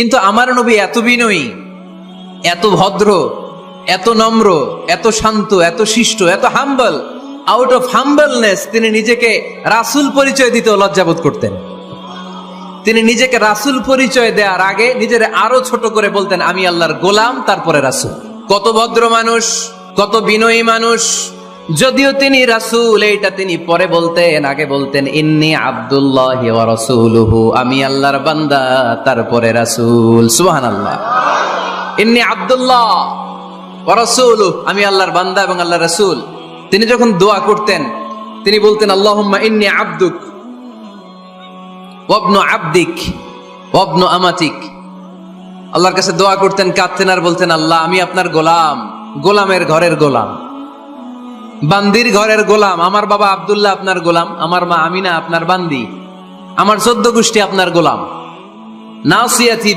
কিন্তু আমার নবী এত বিনয়ী, এত ভদ্র, এত নম্র, এত শান্ত, এত শিষ্ট, এত হাম্বল। আউট অফ হাম্বলনেস তিনি নিজেকে রাসূল পরিচয় দিতে লজ্জাবোধ করতেন। তিনি নিজেকে রাসূল পরিচয় দেওয়ার আগে নিজের আরো ছোট করে বলতেন, আমি আল্লাহর গোলাম, তারপরে রাসূল। কত ভদ্র মানুষ, কত বিনয়ী মানুষ। যদিও তিনি রাসূল, এইটা তিনি পরে বলতেন, আগে বলতেন ইন্নী আব্দুল্লাহি ওয়া রাসূলুহু, আমি আল্লাহর বান্দা, তারপরে রাসূল। সুবহানাল্লাহ। ইন্নী আব্দুল্লাহ ওয়া রাসূলুহু, আমি আল্লাহর বান্দা এবং আল্লাহর রাসূল। তিনি যখন দোয়া করতেন তিনি বলতেন আল্লাহুম্মা ইন্নী আবদুক ওয়াবনু আবদিক ওয়াবনু আমাতিক। আল্লাহর কাছে দোয়া করতেন, কাঁদতেন আর বলতেন, আল্লাহ আমি আপনার গোলাম, গোলামের ঘরের গোলাম, বান্দির ঘরের গোলাম। আমার বাবা আব্দুল্লাহ আপনার গোলাম, আমার মা আমিনা আপনার বান্দি, আমার 14 গোষ্ঠী আপনার গোলাম। নাসিয়াতি